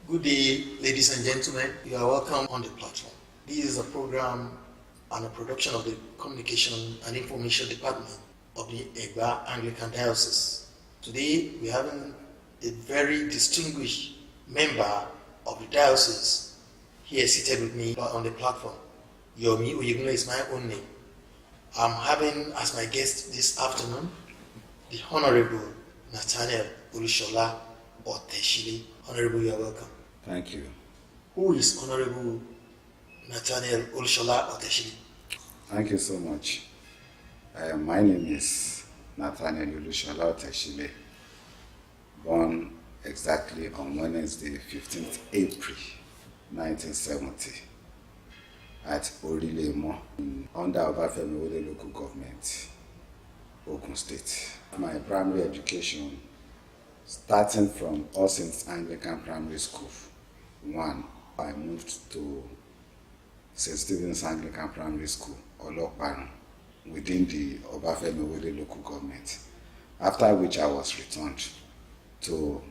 Good day, ladies and gentlemen. You are welcome on the platform. This is a program and a production of the Communication and Information Department of the Egba Anglican Diocese. Today, we're having a very distinguished member of the diocese here seated with me on the platform. Yomi Oyeguna is my own name. I'm having as my guest this afternoon the Honorable Nathaniel Otesile. Honorable, you are welcome. Thank you. Who is Honorable Nathaniel Otesile? Thank you so much. My name is Nathaniel Otesile, born exactly on Wednesday, 15th April 1970 at Orilemo under Obafemi local government, Ogun State. My primary education starting from All Saints Anglican Primary School 1, I moved to St. Stephen's Anglican Primary School, Olokparan, within the Obafemi local government, after which I was returned to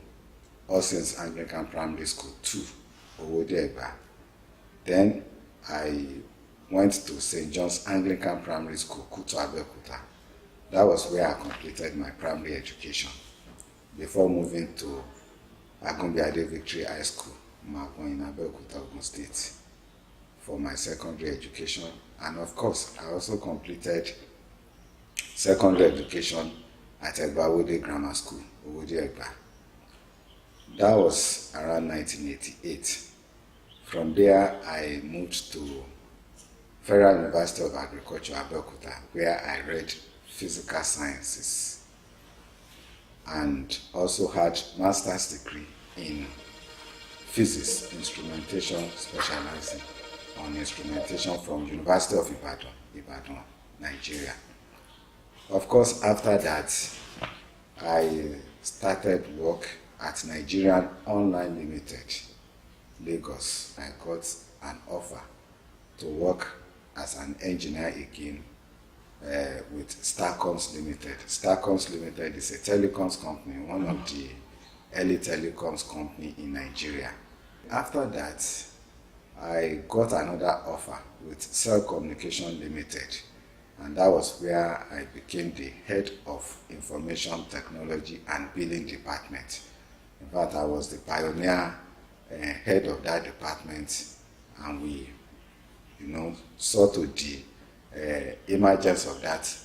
All Saints Anglican Primary School 2, Owode-Egba. Then I went to St. John's Anglican Primary School, Kutu, Abeokuta. That was where I completed my primary education before moving to Agunbiade Victory High School, Magon in Abeokuta, Ogun State, for my secondary education. And of course, I also completed secondary education at Egba Grammar School, Owode-Egba. That was around 1988. From there, I moved to Federal University of Agriculture, Abeokuta, where I read physical sciences and also had master's degree in physics, instrumentation, specializing on instrumentation from University of Ibadan, Nigeria. Of course, after that, I started work at Nigerian Online Limited, Lagos. I got an offer to work as an engineer again with Starcoms Limited. Starcoms Limited is a telecoms company, one of the early telecoms company in Nigeria. After that, I got another offer with Cell Communication Limited, and that was where I became the head of Information Technology and Billing Department. In fact, I was the pioneer head of that department, and we, saw to the emergence of that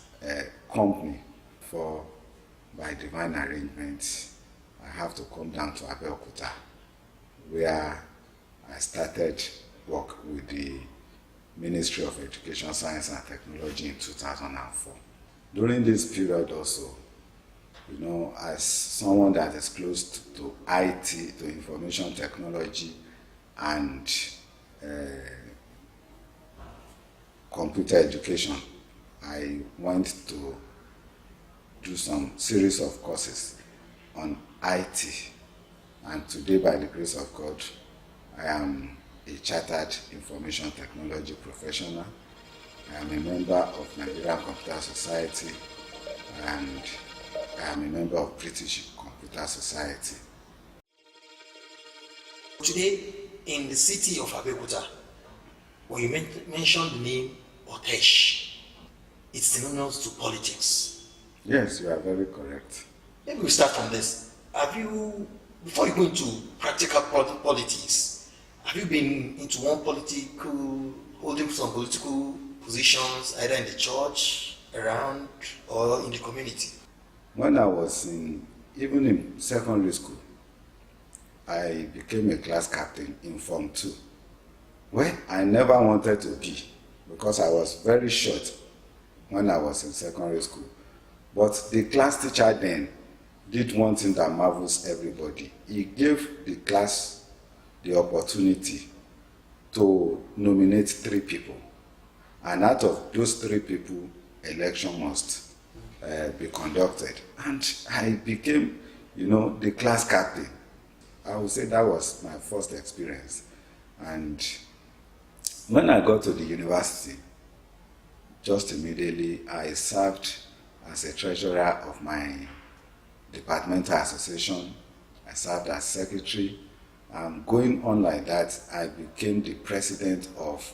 company. For by divine arrangement, I have to come down to Abeokuta, where I started work with the Ministry of Education, Science and Technology in 2004. During this period also, as someone that is close to IT, to information technology and computer education, I went to do some series of courses on IT, and today, by the grace of God, I am a chartered information technology professional. I am a member of Nigerian Computer Society, and I am a member of British Computer Society. Today, in the city of Abeokuta, when you mention the name Otesh, it's synonymous to politics. Yes, you are very correct. Maybe we start from this. Before you go into practical politics, have you been into holding some political positions, either in the church, around, or in the community? When I was even in secondary school, I became a class captain in Form 2. Well, I never wanted to be, because I was very short when I was in secondary school. But the class teacher then did one thing that marvels everybody. He gave the class the opportunity to nominate 3 people. And out of those 3 people, election must be conducted. And I became, the class captain. I would say that was my first experience. And when I got to the university, just immediately I served as a treasurer of my departmental association. I served as secretary, Going on like that, I became the president of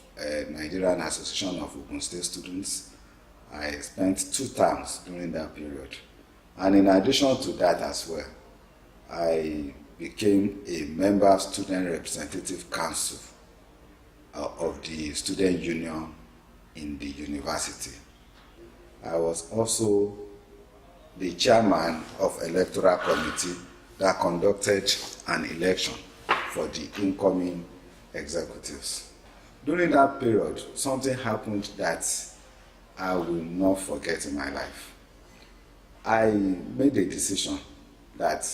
Nigerian Association of Ogun State Students. I spent 2 terms during that period. And in addition to that as well, I became a member of Student Representative Council of the Student Union in the university. I was also the chairman of Electoral Committee that conducted an election for the incoming executives. During that period, something happened that I will not forget in my life. I made a decision that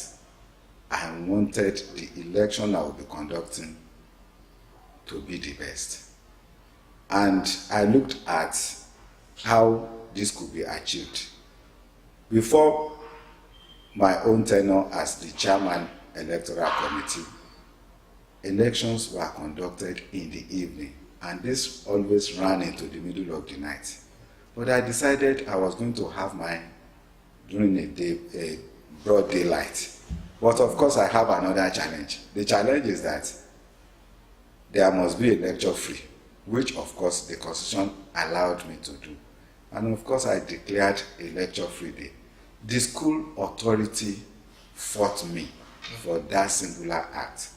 I wanted the election I would be conducting to be the best. And I looked at how this could be achieved. Before my own tenure as the chairman electoral committee, elections were conducted in the evening, and this always ran into the middle of the night. But I decided I was going to have mine during a broad daylight. But of course, I have another challenge. The challenge is that there must be a lecture free, which of course the Constitution allowed me to do. And of course, I declared a lecture free day. The school authority fought me for that singular act.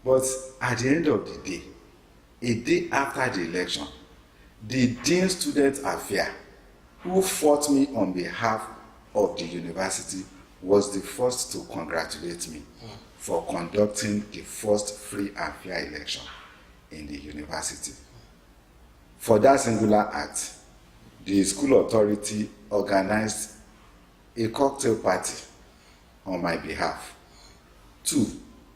But at the end of the day, a day after the election, the Dean Student Affairs, who fought me on behalf of the university, was the first to congratulate me for conducting the first free and fair election in the university. For that singular act, the school authority organized a cocktail party on my behalf. 2,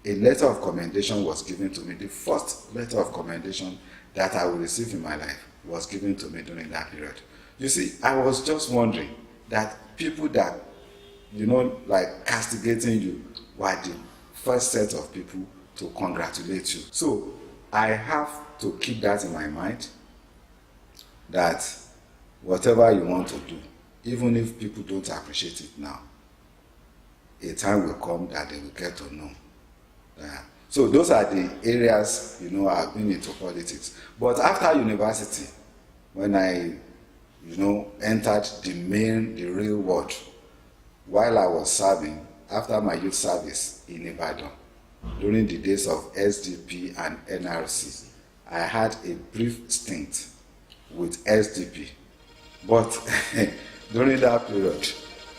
a letter of commendation was given to me. The first letter of commendation that I will receive in my life was given to me during that period. You see, I was just wondering that people that, like castigating you, were the first set of people to congratulate you. So I have to keep that in my mind, that whatever you want to do, even if people don't appreciate it now, a time will come that they will get to know. So those are the areas, I've been into politics. But after university, when I, entered the real world, while I was serving, after my youth service in Ibadan, during the days of SDP and NRC, I had a brief stint with SDP. But during that period,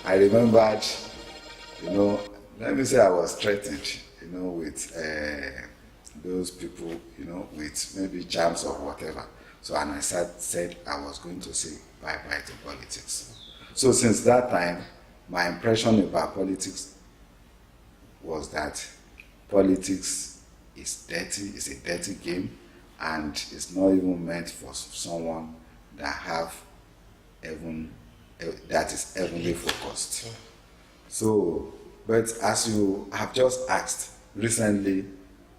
I remembered, let me say I was threatened, with those people, with maybe charms or whatever. So, and I said I was going to say bye-bye to politics. So since that time, my impression about politics was that politics is dirty, it's a dirty game, and it's not even meant for someone that is heavenly focused. So, but as you have just asked, recently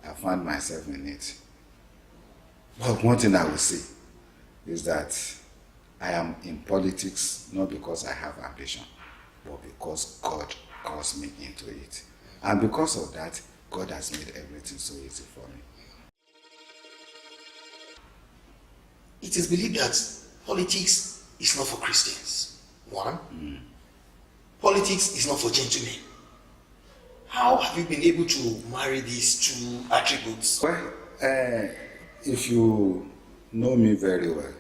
I found myself in it. But one thing I will say is that I am in politics not because I have ambition, but because God calls me into it. And because of that, God has made everything so easy for me. It is believed that politics is not for Christians. 1. Politics is not for gentlemen. How have you been able to marry these 2 attributes? Well, if you know me very well,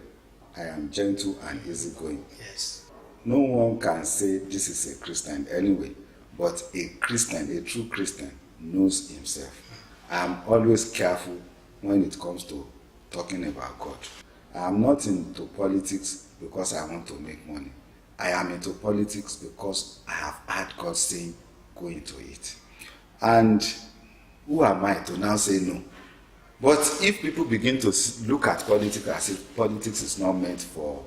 I am gentle and easygoing. Yes. No one can say this is a Christian anyway, but a Christian, a true Christian, knows himself. I am always careful when it comes to talking about God. I am not into politics because I want to make money. I am into politics because I have heard God saying, go into it. And who am I to now say no? But if people begin to look at politics as if politics is not meant for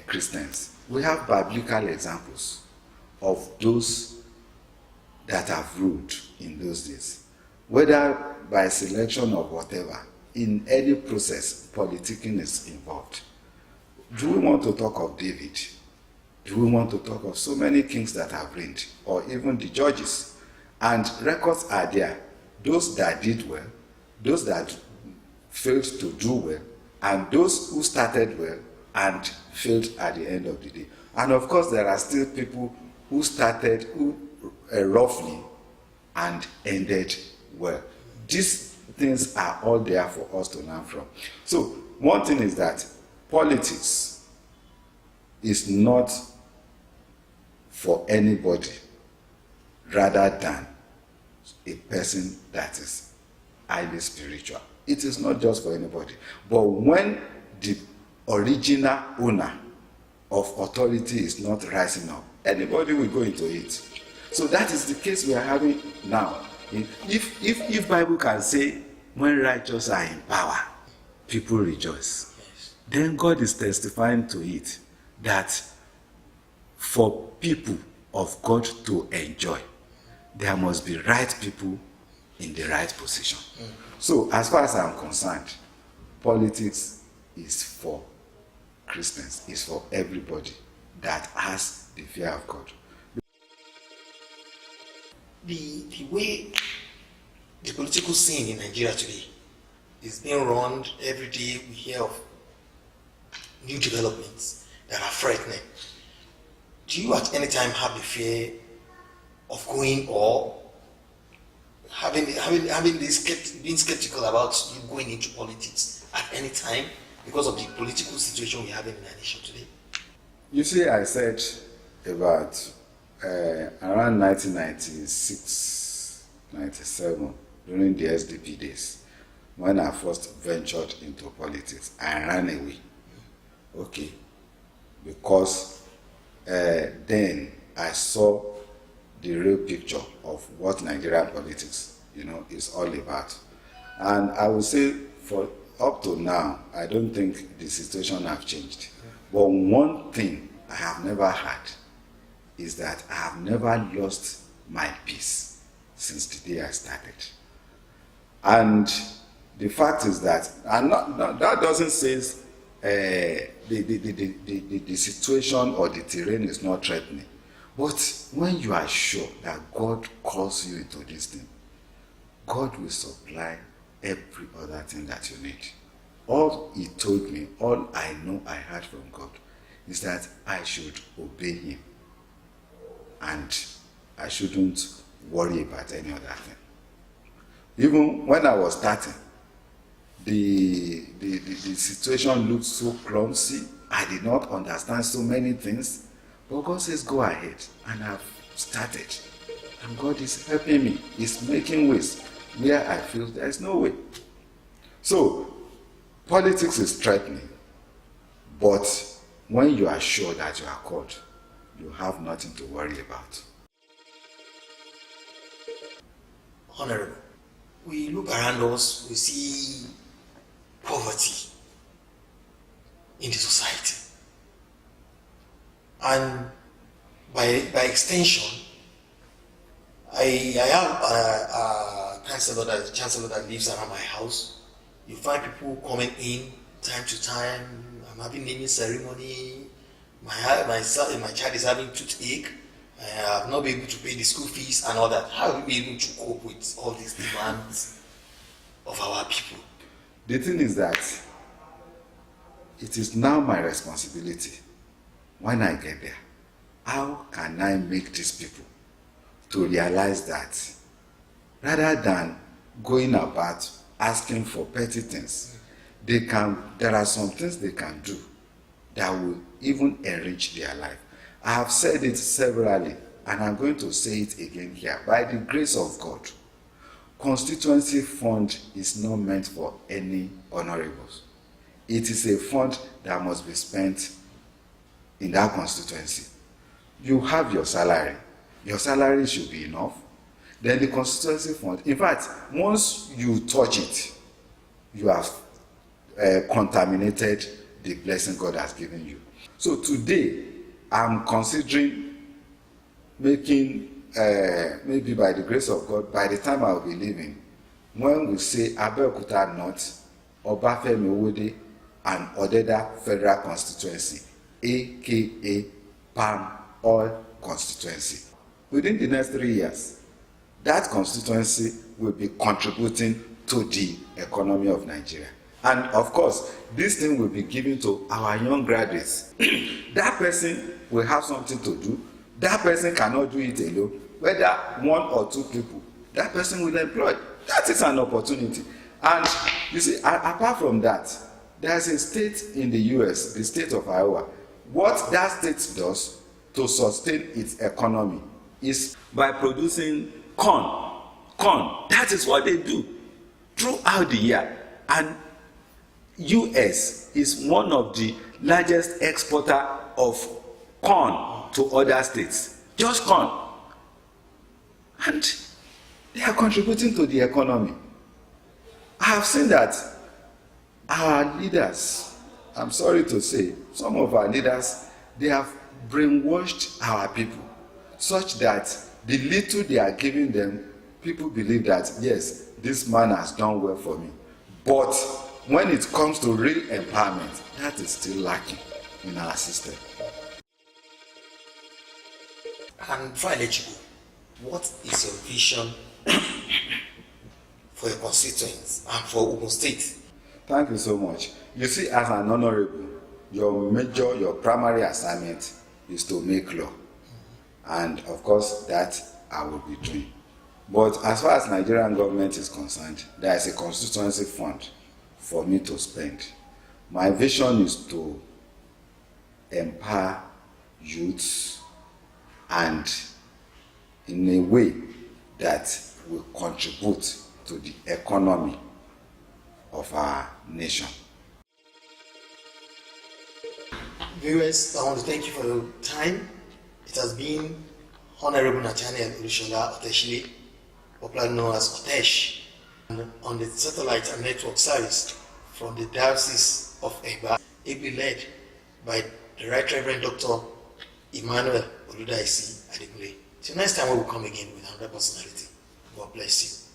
Christians, we have biblical examples of those that have ruled in those days. Whether by selection or whatever, in any process, politicking is involved. Do we want to talk of David? Do we want to talk of so many kings that have reigned, or even the judges? And records are there those that did well, those that failed to do well, and those who started well and failed at the end of the day. And of course, there are still people who started roughly and ended well. These things are all there for us to learn from. So one thing is that politics is not for anybody rather than a person that is highly spiritual. It is not just for anybody. But when the original owner of authority is not rising up, anybody will go into it. So that is the case we are having now. If Bible can say, when righteous are in power, people rejoice, yes, then God is testifying to it that for people of God to enjoy, there must be right people in the right position. So as far as I'm concerned, politics is for Christians, is for everybody that has the fear of God. The way the political scene in Nigeria today is being run, every day we hear of new developments that are frightening. Do you at any time have the fear of going, or having this being skeptical about you going into politics at any time because of the political situation we have in our nation today? You see, I said about around 1996, 97, during the SDP days, when I first ventured into politics, I ran away. Okay, because then I saw the real picture of what Nigerian politics, is all about. And I would say for up to now, I don't think the situation have changed. But one thing I have never had is that I have never lost my peace since the day I started. And the fact is that, and that doesn't say the situation or the terrain is not threatening. But when you are sure that God calls you into this thing, God will supply every other thing that you need. All He told me, all I know I heard from God, is that I should obey Him and I shouldn't worry about any other thing. Even when I was starting, the situation looked so clumsy. I did not understand so many things. But God says, go ahead. And I've started. And God is helping me. He's making ways where I feel there's no way. So, politics is threatening. But when you are sure that you are called, you have nothing to worry about. Honorable, we look around us, we see poverty in the society. And by extension, I have a chancellor that lives around my house. You find people coming in time to time. I'm having naming ceremony. My child is having toothache. I have not been able to pay the school fees and all that. How will we be able to cope with all these demands of our people? The thing is that it is now my responsibility, when I get there, how can I make these people to realize that rather than going about asking for petty things, there are some things they can do that will even enrich their life. I have said it severally, and I'm going to say it again here. By the grace of God, constituency fund is not meant for any honorables. It is a fund that must be spent in that constituency. You have your salary. Your salary should be enough. Then the constituency fund, in fact, once you touch it, you have contaminated the blessing God has given you. So today, I'm considering making, maybe by the grace of God, by the time I will be leaving, when we say Abeokuta North, Obafemi Owode, and Odeda Federal Constituency, aka Palm Oil Constituency. Within the next 3 years, that constituency will be contributing to the economy of Nigeria. And of course, this thing will be given to our young graduates. That person will have something to do. That person cannot do it alone. Whether one or two people, that person will employ. That is an opportunity. And you see, apart from that, there's a state in the US, the state of Iowa. What that state does to sustain its economy is by producing corn. Corn. That is what they do throughout the year. And US is one of the largest exporter of corn to other states. Just corn. And they are contributing to the economy. I have seen that our leaders, I'm sorry to say, some of our leaders, they have brainwashed our people such that the little they are giving them, people believe that, yes, this man has done well for me. But when it comes to real empowerment, that is still lacking in our system. And before I let you go, what is your vision for your constituents and for Ogun State? Thank you so much. You see, as an honorable, your primary assignment is to make law. And of course, that I will be doing. But as far as Nigerian government is concerned, there is a constituency fund for me to spend. My vision is to empower youths and in a way that will contribute to the economy of our nation. Viewers, I want to thank you for your time. It has been Honorable Nathaniel Otesile, popularly known as Otesh, on the satellite and network service from the Diocese of Egba, ably led by the Right Reverend Dr. Emmanuel Oludaisi Adekunle. Till next time we will come again with another personality. God bless you.